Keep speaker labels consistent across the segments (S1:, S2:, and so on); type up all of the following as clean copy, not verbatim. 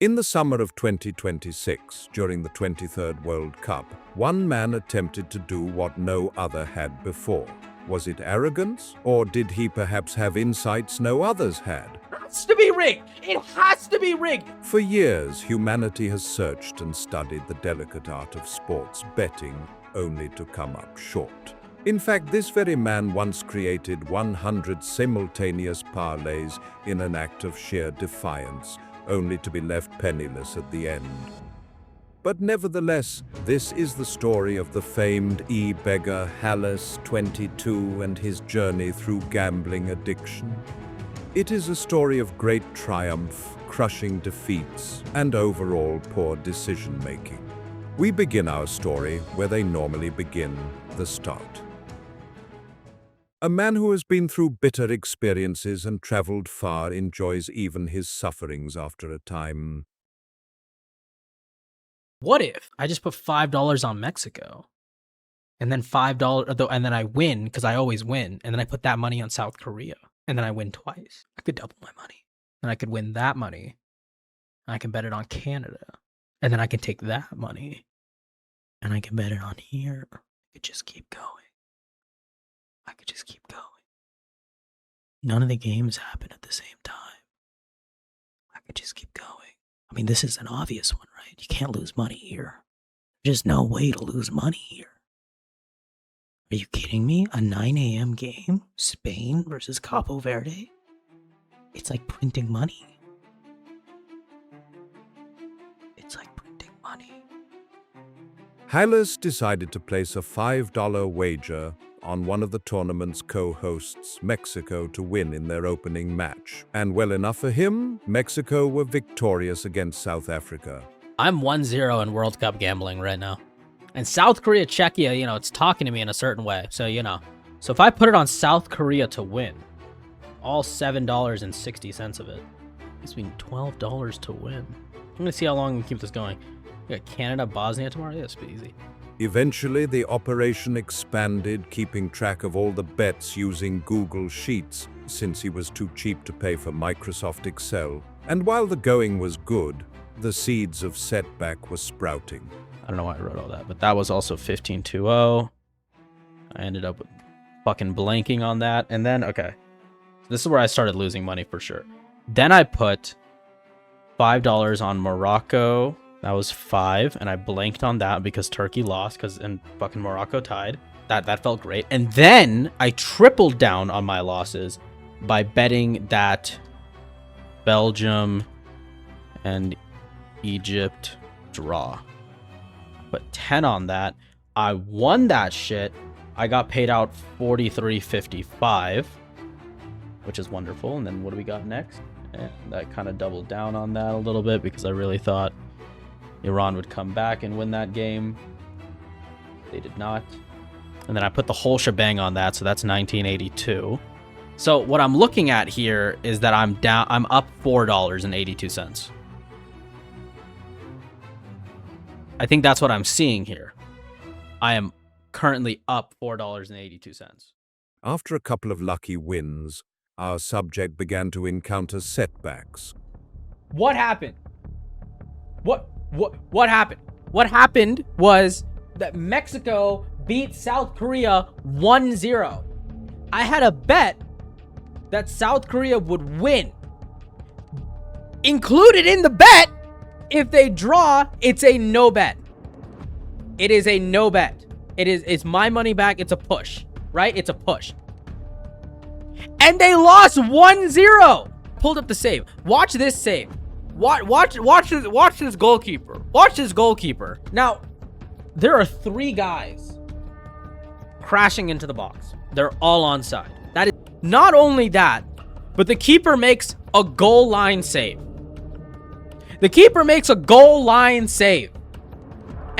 S1: In the summer of 2026, during the 23rd World Cup, one man attempted to do what no other had before. Was it arrogance, or did he perhaps have insights no others had?
S2: It has to be rigged! It has to be rigged!
S1: For years, humanity has searched and studied the delicate art of sports betting, only to come up short. In fact, this very man once created 100 simultaneous parlays in an act of sheer defiance, only to be left penniless at the end. But nevertheless, this is the story of the famed e-beggar Hallis, 22, and his journey through gambling addiction. It is a story of great triumph, crushing defeats, and overall poor decision-making. We begin our story where they normally begin, the start. A man who has been through bitter experiences and traveled far enjoys even his sufferings after a time.
S2: What if I just put $5 on Mexico, and then $5, and then I win, because I always win, and then I put that money on South Korea, and then I win twice? I could double my money, and I could win that money, and I can bet it on Canada, and then I can take that money, and I can bet it on here. I could just keep going. I could just keep going. None of the games happen at the same time. I could just keep going. I mean, this is an obvious one, right? You can't lose money here. There's no way to lose money here. Are you kidding me? A 9 a.m. game? Spain versus Cabo Verde? It's like printing money. It's like printing money.
S1: Hallis decided to place a $5 wager on one of the tournament's co-hosts, Mexico, to win in their opening match. And well enough for him, Mexico were victorious against South Africa.
S2: I'm 1-0 in World Cup gambling right now. And South Korea, Czechia, it's talking to me in a certain way. So, So if I put it on South Korea to win, all $7.60 of it, it's been $12 to win. I'm going to see how long we can keep this going. We got Canada, Bosnia tomorrow. Yeah, it's easy.
S1: Eventually, the operation expanded, keeping track of all the bets using Google Sheets, since he was too cheap to pay for Microsoft Excel. And while the going was good, the seeds of setback were sprouting.
S2: I don't know why I wrote all that, but that was also 15-2-0. I ended up with fucking blanking on that. And then, okay, this is where I started losing money for sure. Then I put $5 on Morocco. That was 5, and I blanked on that because Turkey lost, and fucking Morocco tied. That felt great. And then I tripled down on my losses by betting that Belgium and Egypt draw. Put 10 on that. I won that shit. I got paid out $43.55, which is wonderful. And then what do we got next? And that kind of doubled down on that a little bit because I really thought Iran would come back and win that game. They did not. And then I put the whole shebang on that, so that's 1982. So what I'm looking at here is that I'm up $4.82. I think that's what I'm seeing here. I am currently up $4.82.
S1: After a couple of lucky wins, our subject began to encounter setbacks.
S2: What happened? What happened? What happened was that Mexico beat South Korea 1-0. I had a bet that South Korea would win. Included in the bet, if they draw, it's a no bet. It is a no bet. It's my money back. It's a push, right? It's a push. And they lost 1-0. Pulled up the save. Watch this save. Watch this goalkeeper. Watch this goalkeeper. Now, there are 3 guys crashing into the box. They're all onside. That is not only that, but the keeper makes a goal line save. The keeper makes a goal line save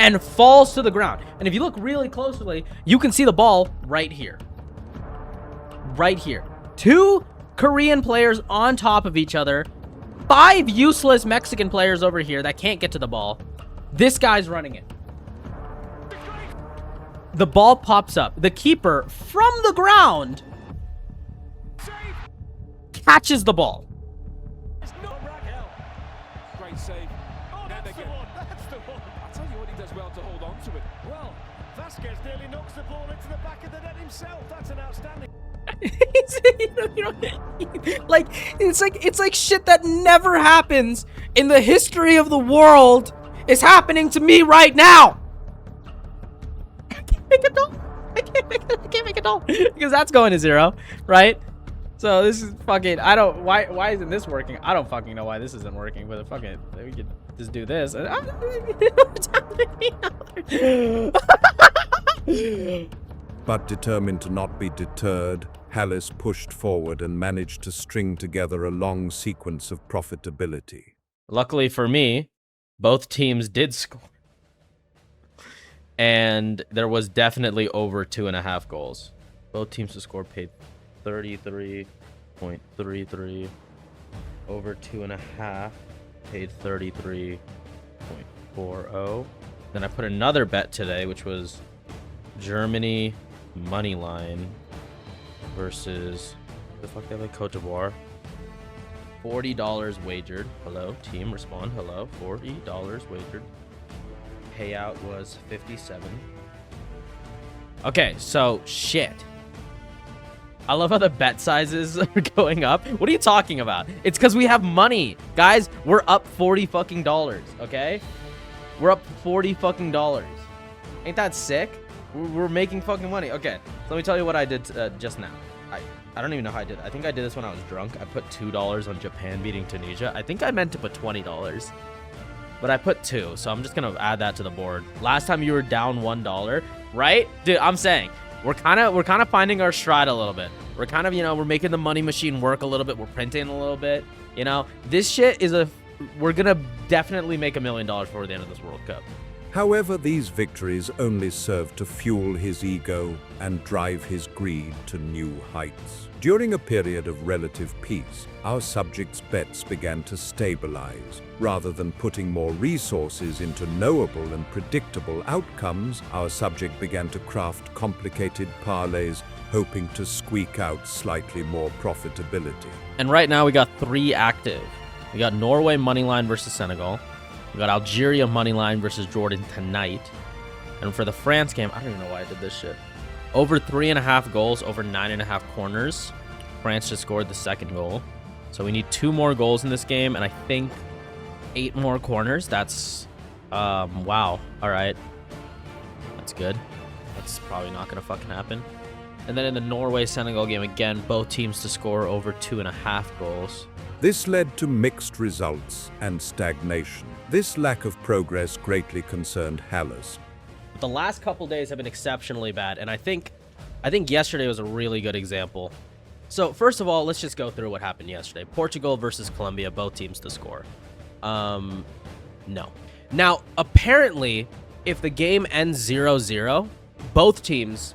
S2: and falls to the ground. And if you look really closely, you can see the ball right here. Right here. 2 Korean players on top of each other. 5 useless Mexican players over here that can't get to the ball. This guy's running it. The ball pops up. The keeper, from the ground, catches the ball.
S3: Great save.
S4: Oh, that's the one. That's the one.
S3: I'll tell you what, he does well to hold on to it.
S4: Well, Vasquez nearly knocks the ball into the back of the net himself. That's an outstanding.
S2: Like it's like shit that never happens in the history of the world is happening to me right now. I can't make a dollar. I can't make a dollar because that's going to 0, right? So this is fucking. I don't. Why isn't this working? I don't fucking know why this isn't working. But fucking, we could just do this. What's happening?
S1: But determined to not be deterred, Hallis pushed forward and managed to string together a long sequence of profitability.
S2: Luckily for me, both teams did score. And there was definitely over 2.5 goals. Both teams to score paid 33.33. Over 2.5 paid 33.40. Then I put another bet today, which was Germany money line versus the fuck they like Cote d'Ivoire. $40 wagered. Hello, team, respond. Hello, $40 wagered. Payout was 57. Okay, so shit. I love how the bet sizes are going up. What are you talking about? It's because we have money, guys. We're up $40 fucking dollars. Okay, we're up $40 fucking dollars. Ain't that sick? We're making fucking money. Okay, so let me tell you what I did just now. I don't even know how I did it. I think I did this when I was drunk. I put $2 on Japan beating Tunisia. I think I meant to put $20, but I put 2, so I'm just gonna add that to the board. Last time you were down $1, right? Dude, I'm saying we're kind of finding our stride a little bit. We're kind of, we're making the money machine work a little bit. We're printing a little bit. This shit is we're gonna definitely make $1 million before the end of this World Cup.
S1: However, these victories only served to fuel his ego and drive his greed to new heights. During a period of relative peace, our subjects' bets began to stabilize. Rather than putting more resources into knowable and predictable outcomes, our subject began to craft complicated parlays, hoping to squeak out slightly more profitability.
S2: And right now we got 3 active. We got Norway moneyline versus Senegal. We got Algeria moneyline versus Jordan tonight. And for the France game, I don't even know why I did this shit. Over 3.5 goals, over 9.5 corners. France just scored the second goal. So we need 2 more goals in this game, and I think 8 more corners. That's, wow. All right. That's good. That's probably not going to fucking happen. And then in the Norway-Senegal game, again, both teams to score over 2.5 goals.
S1: This led to mixed results and stagnation. This lack of progress greatly concerned Hallis.
S2: The last couple days have been exceptionally bad, and I think yesterday was a really good example. So first of all, let's just go through what happened yesterday. Portugal versus Colombia, both teams to score. No. Now, apparently, if the game ends 0-0, both teams,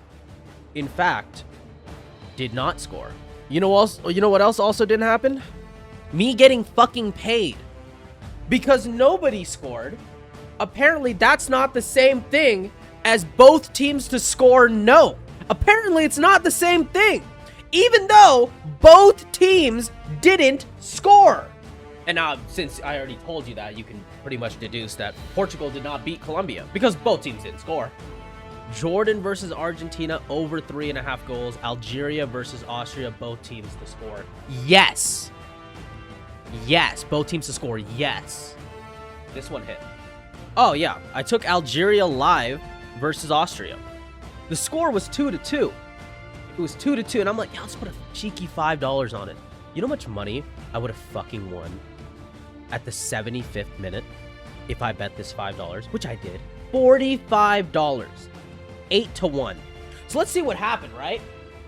S2: in fact, did not score. You know what else also didn't happen? Me getting fucking paid. Because nobody scored. Apparently, that's not the same thing as both teams to score no. Apparently, it's not the same thing. Even though both teams didn't score. And now, since I already told you that, you can pretty much deduce that Portugal did not beat Colombia because both teams didn't score. Jordan versus Argentina, over 3.5 goals. Algeria versus Austria, both teams to score. Yes. Yes, both teams to score. Yes. This one hit. Oh, yeah. I took Algeria live versus Austria. The score was 2-2. It was 2-2, and I'm like, yeah, let's put a cheeky $5 on it. You know how much money I would have fucking won at the 75th minute if I bet this $5, which I did. $45. 8-1. So let's see what happened, right?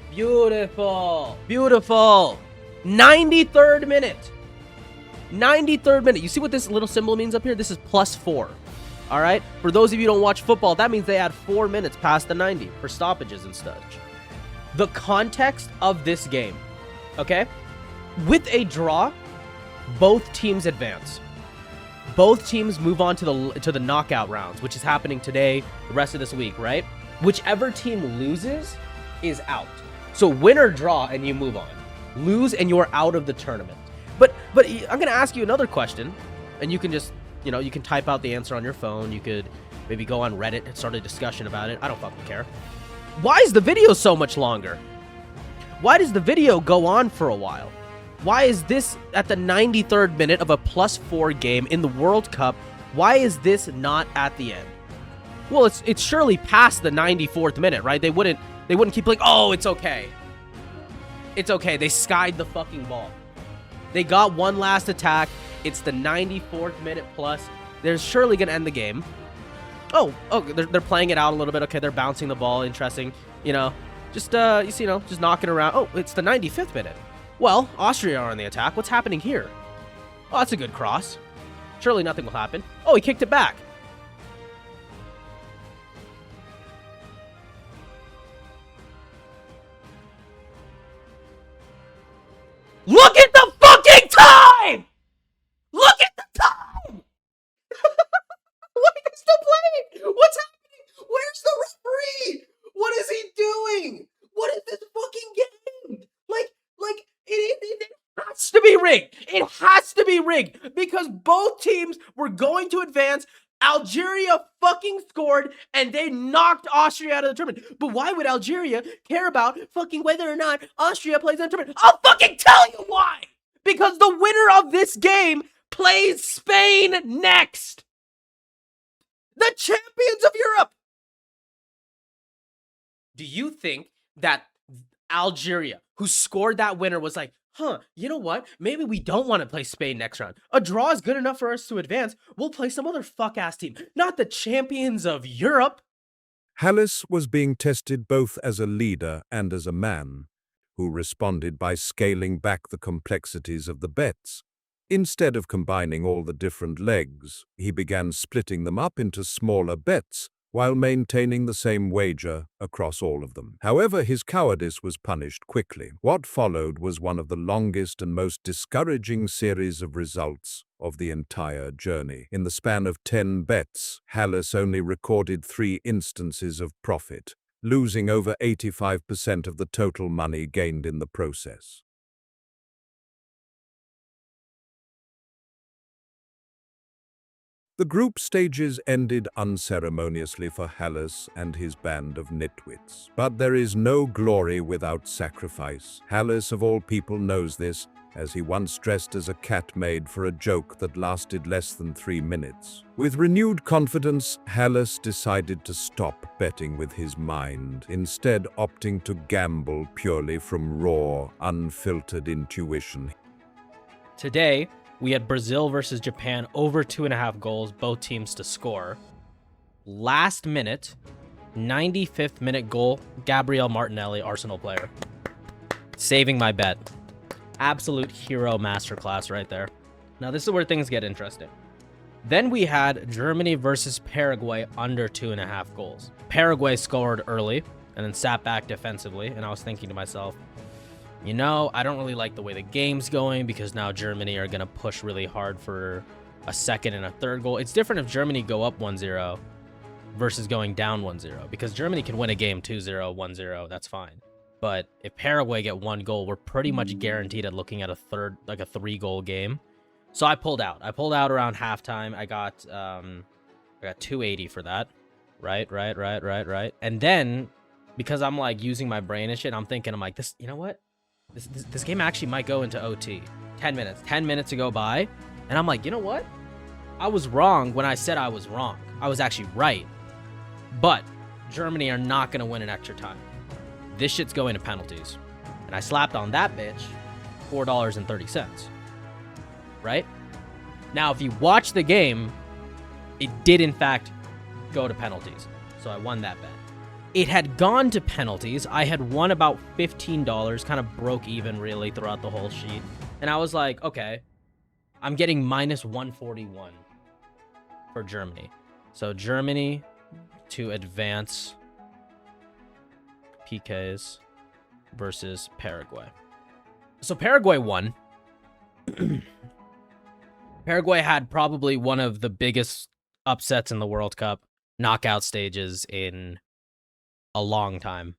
S2: Beautiful. Beautiful. 93rd minute. 93rd minute. You see what this little symbol means up here? This is +4. All right? For those of you who don't watch football, that means they add 4 minutes past the 90 for stoppages and such. The context of this game, okay? With a draw, both teams advance. Both teams move on to the knockout rounds, which is happening today, the rest of this week, right? Whichever team loses is out. So win or draw and you move on. Lose and you're out of the tournament. But I'm going to ask you another question. And you can just, you know, you can type out the answer on your phone. You could maybe go on Reddit and start a discussion about it. I don't fucking care. Why is the video so much longer? Why does the video go on for a while? Why is this at the 93rd minute of a +4 game in the World Cup? Why is this not at the end? Well, it's surely past the 94th minute, right? They wouldn't keep like, oh, it's okay. It's okay. They skied the fucking ball. They got one last attack. It's the 94th minute plus. They're surely gonna end the game. Oh, they're playing it out a little bit. Okay, they're bouncing the ball. Interesting. You know, just just knocking around. Oh, it's the 95th minute. Well, Austria are on the attack. What's happening here? Oh, that's a good cross. Surely nothing will happen. Oh, he kicked it back. Look at the fucking time! Look at the time! Why are they still playing? What's happening? Where's the referee? What is he doing? What is this fucking game? Like, it has to be rigged. It has to be rigged because both teams were going to advance. Algeria fucking scored and they knocked Austria out of the tournament. But why would Algeria care about fucking whether or not Austria plays in the tournament? I'll fucking tell you why! Because the winner of this game plays Spain next! The champions of Europe! Do you think that Algeria, who scored that winner, was like, you know what? Maybe we don't want to play Spain next round. A draw is good enough for us to advance. We'll play some other fuck-ass team, not the champions of Europe.
S1: Hallis was being tested both as a leader and as a man, who responded by scaling back the complexities of the bets. Instead of combining all the different legs, he began splitting them up into smaller bets, while maintaining the same wager across all of them. However, his cowardice was punished quickly. What followed was one of the longest and most discouraging series of results of the entire journey. In the span of 10 bets, Hallis only recorded 3 instances of profit, losing over 85% of the total money gained in the process. The group stages ended unceremoniously for Hallis and his band of nitwits. But there is no glory without sacrifice. Hallis, of all people, knows this, as he once dressed as a cat made for a joke that lasted less than 3 minutes. With renewed confidence, Hallis decided to stop betting with his mind, instead opting to gamble purely from raw, unfiltered intuition.
S2: Today, we had Brazil versus Japan over 2.5 goals, both teams to score. Last minute, 95th minute goal, Gabriel Martinelli, Arsenal player. Saving my bet. Absolute hero masterclass right there. Now this is where things get interesting. Then we had Germany versus Paraguay under 2.5 goals. Paraguay scored early and then sat back defensively, and I was thinking to myself, you know, I don't really like the way the game's going because now Germany are going to push really hard for a second and a third goal. It's different if Germany go up 1-0 versus going down 1-0 because Germany can win a game 2-0, 1-0. That's fine. But if Paraguay get 1 goal, we're pretty much guaranteed at looking at a 3-goal game. So I pulled out. I pulled out around halftime. I got 280 for that. Right. And then because I'm like using my brain and shit, I'm like, this, you know what? This game actually might go into OT. 10 minutes to go by. And I'm like, you know what? I was wrong when I said I was wrong. I was actually right. But Germany are not going to win in extra time. This shit's going to penalties. And I slapped on that bitch $4.30. Right? Now, if you watch the game, it did in fact go to penalties. So I won that bet. It had gone to penalties. I had won about $15, kind of broke even really throughout the whole sheet. And I was like, okay, I'm getting minus 141 for Germany. So Germany to advance PKs versus Paraguay. So Paraguay won. Paraguay had probably one of the biggest upsets in the World Cup knockout stages in a long time.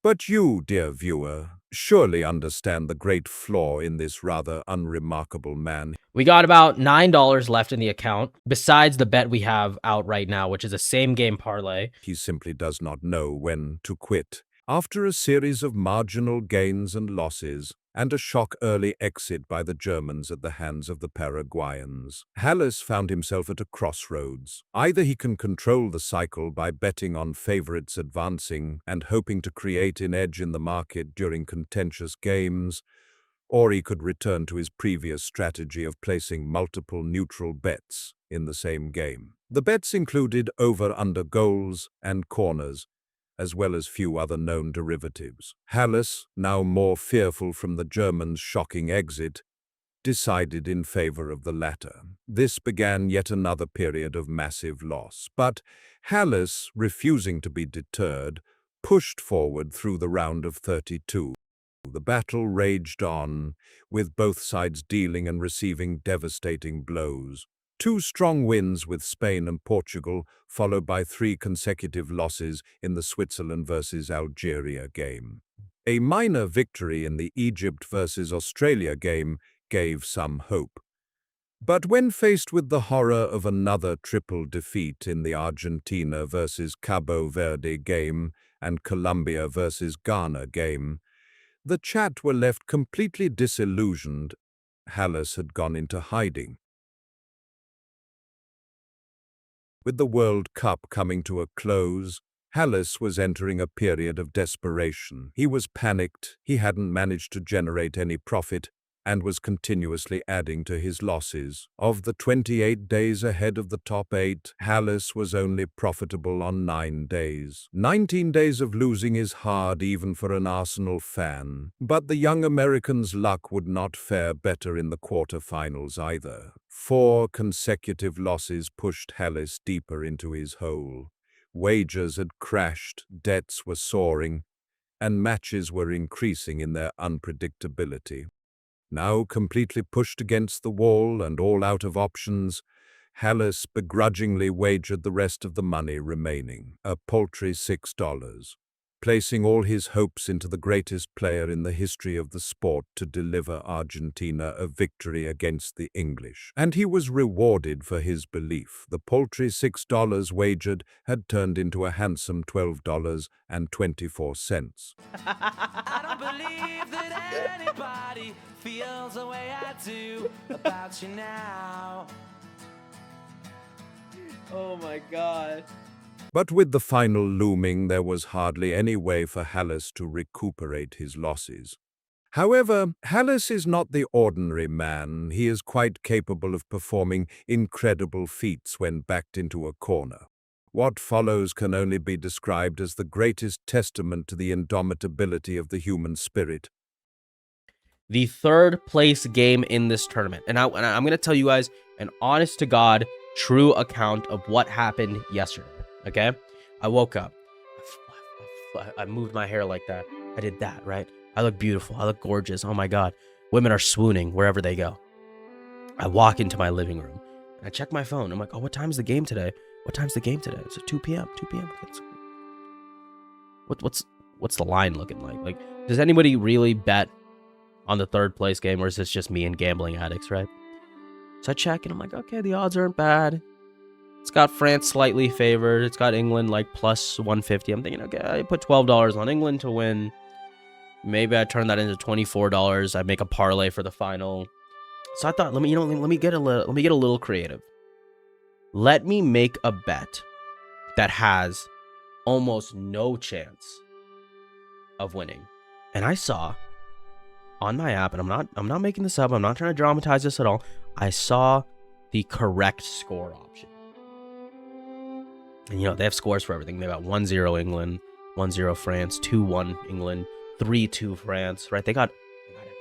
S1: But you, dear viewer, surely understand the great flaw in this rather unremarkable man.
S2: We got about $9 left in the account, besides the bet we have out right now, which is a same-game parlay.
S1: He simply does not know when to quit. After a series of marginal gains and losses, and a shock early exit by the Germans at the hands of the Paraguayans, Halles found himself at a crossroads. Either he can control the cycle by betting on favorites advancing and hoping to create an edge in the market during contentious games, or he could return to his previous strategy of placing multiple neutral bets in the same game. The bets included over-under goals and corners, as well as few other known derivatives. Halles, now more fearful from the Germans' shocking exit, decided in favor of the latter. This began yet another period of massive loss, but Halles, refusing to be deterred, pushed forward through the round of 32. The battle raged on, with both sides dealing and receiving devastating blows. 2 strong wins with Spain and Portugal, followed by 3 consecutive losses in the Switzerland versus Algeria game. A minor victory in the Egypt versus Australia game gave some hope. But when faced with the horror of another triple defeat in the Argentina versus Cabo Verde game and Colombia versus Ghana game, the chat were left completely disillusioned. Halles had gone into hiding. With the World Cup coming to a close, Halles was entering a period of desperation. He was panicked, he hadn't managed to generate any profit, and was continuously adding to his losses. Of the 28 days ahead of the top 8, Halles was only profitable on 9 days. 19 days of losing is hard even for an Arsenal fan, but the young American's luck would not fare better in the quarterfinals either. 4 consecutive losses pushed Halles deeper into his hole. Wagers had crashed, debts were soaring, and matches were increasing in their unpredictability. Now completely pushed against the wall and all out of options, Halles begrudgingly wagered the rest of the money remaining, a paltry $6, placing all his hopes into the greatest player in the history of the sport to deliver Argentina a victory against the English. And he was rewarded for his belief. The paltry $6 wagered had turned into a handsome $12.24.
S5: I don't believe that anybody feels the way I do about you now.
S2: Oh my god.
S1: But with the final looming, there was hardly any way for Halles to recuperate his losses. However, Halles is not the ordinary man. He is quite capable of performing incredible feats when backed into a corner. What follows can only be described as the greatest testament to the indomitability of the human spirit.
S2: The third place game in this tournament. And I'm going to tell you guys an honest to God, true account of what happened yesterday. Okay? I woke up. I moved my hair like that. I did that, right? I look beautiful. I look gorgeous. Oh my God. Women are swooning wherever they go. I walk into my living room and I check my phone. I'm like, oh, what time is the game today? What time's the game today? It's at 2 p.m. 2 p.m. What's the line looking like? Like, does anybody really bet on the third place game, or is this just me and gambling addicts, right? So I check and I'm like, okay, the odds aren't bad. It's got France slightly favored. It's got England like plus 150. I'm thinking, okay, I put $12 on England to win. Maybe I turn that into $24. I make a parlay for the final. So I thought, let me get a little creative. Let me make a bet that has almost no chance of winning. And I saw on my app, and I'm not making this up. I'm not trying to dramatize this at all. I saw the correct score option. And, they have scores for everything. They got 1-0 England, 1-0 France, 2-1 England, 3-2 France, right? They got everything.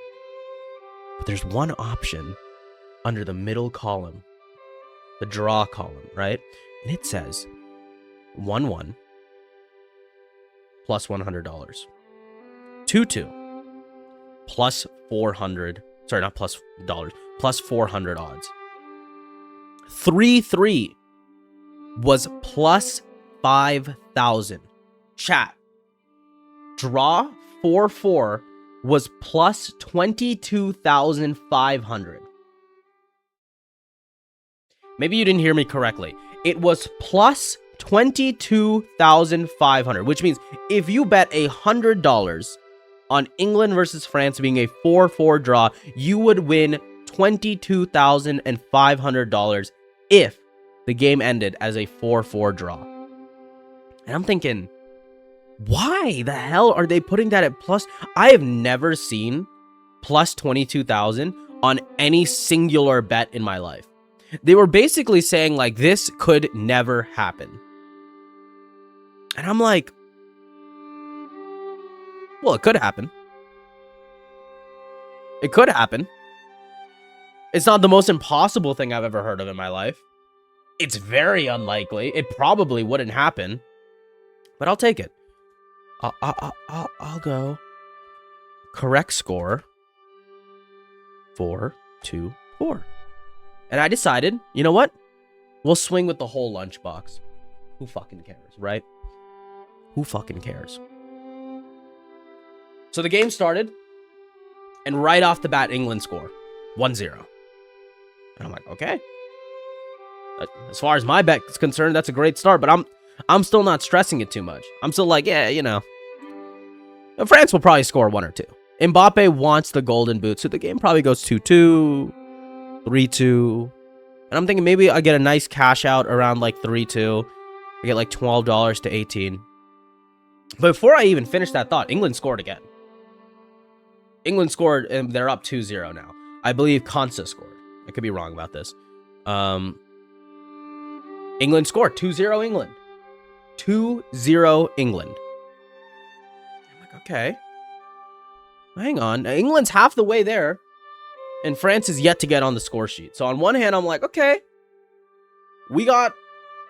S2: But there's one option under the middle column, the draw column, right? And it says 1-1 plus $100. 2-2 plus 400. Sorry, not plus dollars, plus 400 odds. 3-3 was plus 5,000. Chat. Draw 4-4 was plus 22,500. Maybe you didn't hear me correctly. It was plus 22,500, which means if you bet $100 on England versus France being a 4-4 draw, you would win $22,500 if the game ended as a 4-4 draw. And I'm thinking, why the hell are they putting that at plus? I have never seen plus 22,000 on any singular bet in my life. They were basically saying like this could never happen. And I'm like, well, it could happen. It could happen. It's not the most impossible thing I've ever heard of in my life. It's very unlikely. It probably wouldn't happen, but I'll take it. I'll go correct score 4-2-4. And I decided, you know what? We'll swing with the whole lunchbox. Who fucking cares, right? Who fucking cares? So the game started, and right off the bat, England score 1-0. And I'm like, okay. As far as my bet is concerned, that's a great start, but I'm still not stressing it too much. I'm still like, yeah, you know. France will probably score 1 or 2. Mbappe wants the golden boot, so the game probably goes 2-2, 3-2. And I'm thinking maybe I get a nice cash out around like 3-2. I get like $12 to 18. But before I even finished that thought, England scored again. England scored, and they're up 2-0 now. I believe Konsa scored. I could be wrong about this. England scored 2-0 England. 2-0 England. I'm like, okay. Hang on. England's half the way there, and France is yet to get on the score sheet. So on one hand, I'm like, okay, we got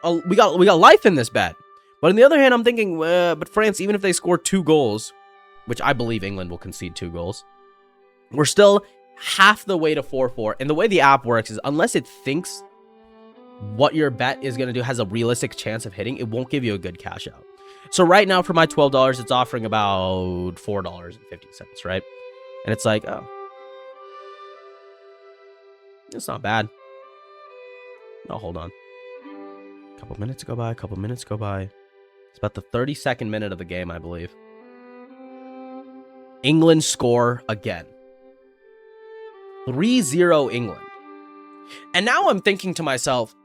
S2: life in this bet. But on the other hand, I'm thinking, but France, even if they score 2 goals, which I believe England will concede 2 goals, we're still half the way to 4-4. And the way the app works is unless it thinks what your bet is going to do has a realistic chance of hitting, it won't give you a good cash out. So right now for my $12, it's offering about $4.50, right? And it's like, oh, it's not bad. No, hold on. A couple minutes go by, It's about the 32nd minute of the game, I believe. England score again. 3-0 England. And now I'm thinking to myself,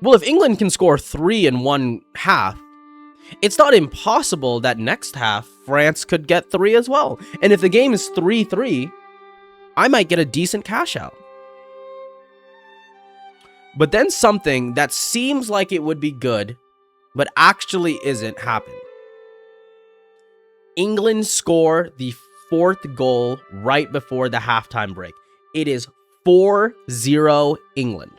S2: well, if England can score 3 in one half, it's not impossible that next half France could get 3 as well. And if the game is 3-3, I might get a decent cash out. But then something that seems like it would be good, but actually isn't, happened. England score the 4th goal right before the halftime break. It is 4-0 England.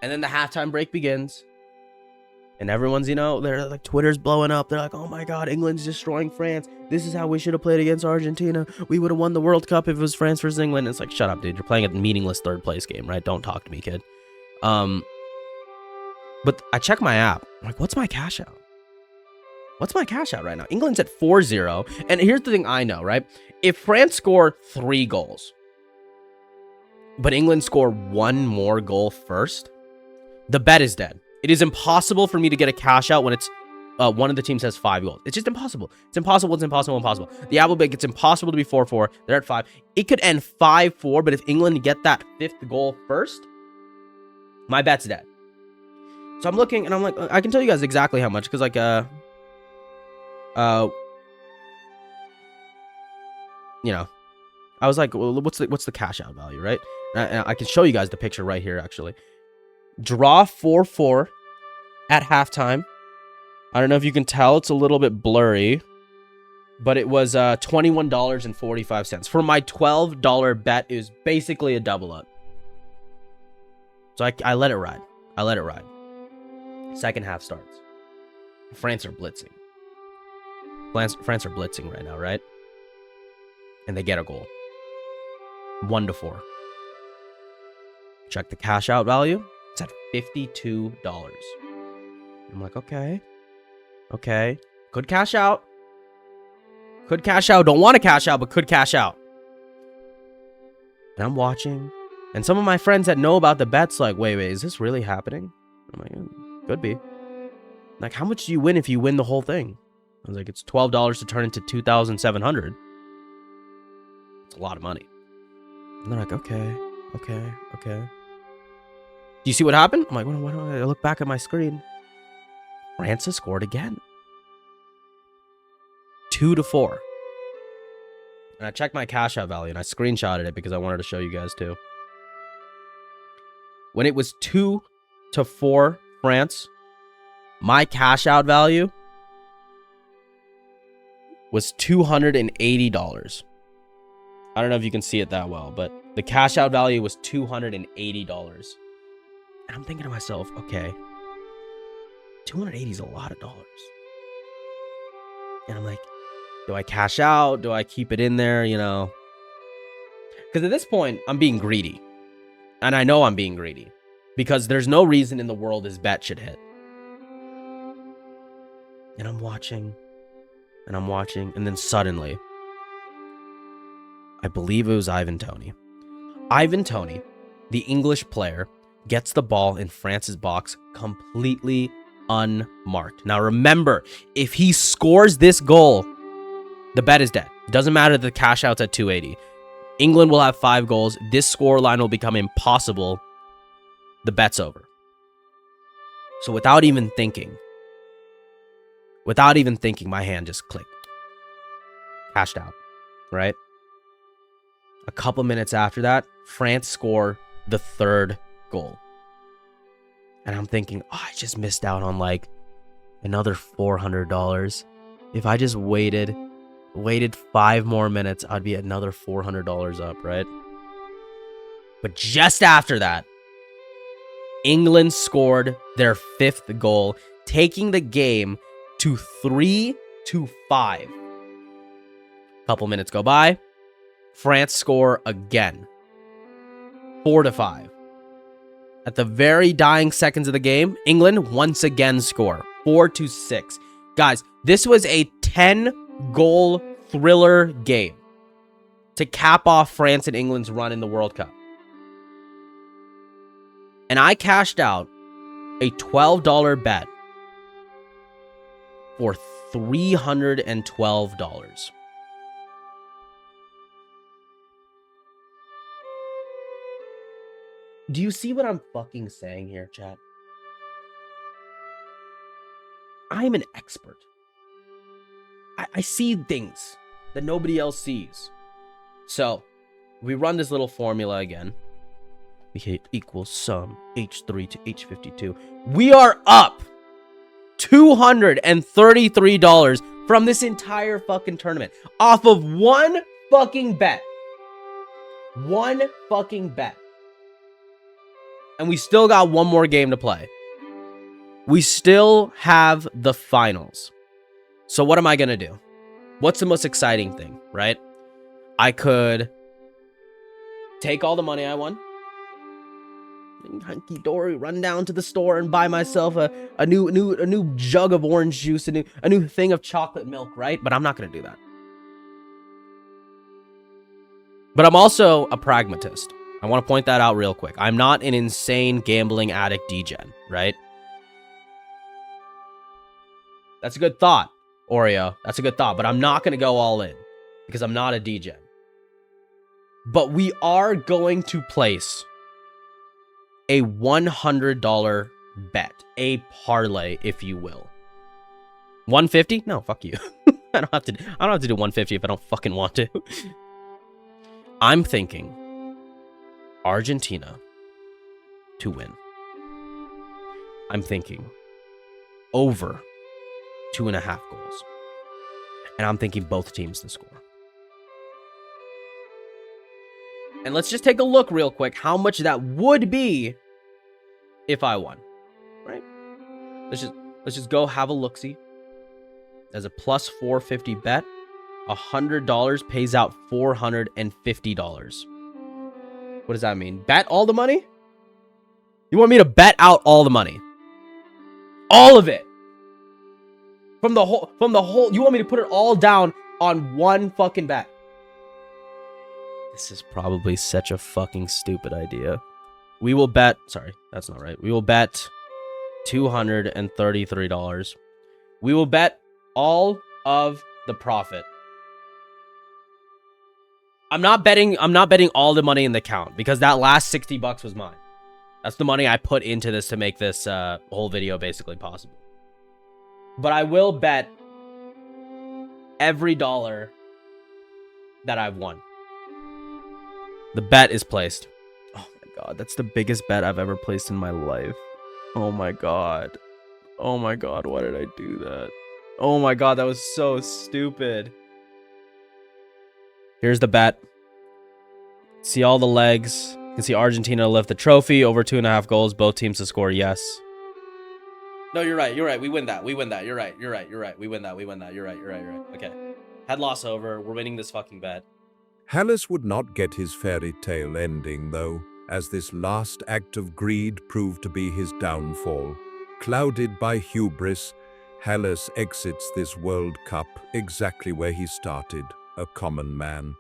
S2: And then the halftime break begins. And everyone's, you know, they're like, Twitter's blowing up. They're like, oh my God, England's destroying France. This is how we should have played against Argentina. We would have won the World Cup if it was France versus England. And it's like, shut up, dude. You're playing a meaningless 3rd place game, right? Don't talk to me, kid. But I check my app. I'm like, what's my cash out? What's my cash out right now? England's at 4-0. And here's the thing I know, right? If France score 3 goals, but England score 1 more goal first, the bet is dead. It is impossible for me to get a cash out when it's one of the teams has 5 goals. It's just impossible. It's impossible. The app will be, it's impossible to be 4-4. They're at 5. It could end 5-4, but if England get that 5th goal first, my bet's dead. So I'm looking, and I'm like, I can tell you guys exactly how much, because like, you know, I was like, well, what's the cash out value, right? And I can show you guys the picture right here, actually. Draw 4-4 at halftime. I don't know if you can tell. It's a little bit blurry. But it was $21.45. For my $12 bet, it was basically a double up. So I let it ride. Second half starts. France are blitzing. France are blitzing right now, right? And they get a goal. 1-4. Check the cash out value. It's at $52. I'm like, okay. Could cash out. Could cash out. Don't want to cash out, but could cash out. And I'm watching. And some of my friends that know about the bets like, wait, is this really happening? I'm like, could be. Like, how much do you win if you win the whole thing? I was like, it's $12 to turn into $2,700. It's a lot of money. And they're like, okay. Do you see what happened? I'm like, why don't I look back at my screen? France has scored again. 2-4. And I checked my cash out value and I screenshotted it because I wanted to show you guys too. When it was 2-4 France, my cash out value was $280. I don't know if you can see it that well, but the cash out value was $280. And I'm thinking to myself, okay, 280 is a lot of dollars. And I'm like, do I cash out? Do I keep it in there, you know? Because at this point, I'm being greedy. And I know I'm being greedy. Because there's no reason in the world this bet should hit. And I'm watching. And then suddenly, I believe it was Ivan Toney. Ivan Toney, the English player, gets the ball in France's box completely unmarked. Now remember, if he scores this goal, the bet is dead. It doesn't matter that the cash out's at 280. England will have 5 goals. This score line will become impossible. The bet's over. So without even thinking, my hand just clicked. Cashed out, right? A couple minutes after that, France score the 3rd goal. And I'm thinking, oh, I just missed out on like another $400. If I just waited 5 more minutes, I'd be another $400 up, right? But just after that, England scored their 5th goal, taking the game to 3-5. Couple minutes go by. France score again. 4-5. At the very dying seconds of the game, England once again score. 4-6. Guys, this was a 10-goal thriller game to cap off France and England's run in the World Cup. And I cashed out a $12 bet for $312. Do you see what I'm fucking saying here, chat? I'm an expert. I see things that nobody else sees. So, we run this little formula again. We hit equals sum H3 to H52. We are up $233 from this entire fucking tournament off of one fucking bet. One fucking bet. And we still got one more game to play. We still have the finals. So what am I going to do? What's the most exciting thing, right? I could take all the money I won, hunky-dory, run down to the store and buy myself a new jug of orange juice, a new thing of chocolate milk, right? But I'm not going to do that. But I'm also a pragmatist. I want to point that out real quick. I'm not an insane gambling addict degen, right? That's a good thought, Oreo. That's a good thought, but I'm not going to go all in because I'm not a degen. But we are going to place a $100 bet, a parlay, if you will. 150? No, fuck you. I don't have to do 150 if I don't fucking want to. I'm thinking Argentina to win. I'm thinking over 2.5 goals. And I'm thinking both teams to score. And let's just take a look real quick how much that would be if I won. Right? Let's just go have a look-see. As a plus 450 bet, $100 pays out $450. What does that mean? Bet all the money? You want me to bet out all the money? All of it. From the whole, you want me to put it all down on one fucking bet? This is probably such a fucking stupid idea. We will bet, sorry, that's not right. We will bet $233. We will bet all of the profit. I'm not betting all the money in the account because that last 60 bucks was mine. That's the money I put into this to make this whole video basically possible. But I will bet every dollar that I've won. The bet is placed. Oh my god, that's the biggest bet I've ever placed in my life. Oh my god. Oh my god, why did I do that? Oh my god, that was so stupid. Here's the bet. See all the legs. You can see Argentina lift the trophy, over 2.5 goals, both teams to score, yes. No, you're right, we win that, you're right, we win that, you're right. Okay. Head loss over, we're winning this fucking bet.
S1: Hallis would not get his fairy tale ending, though, as this last act of greed proved to be his downfall. Clouded by hubris, Hallis exits this World Cup exactly where he started, a common man.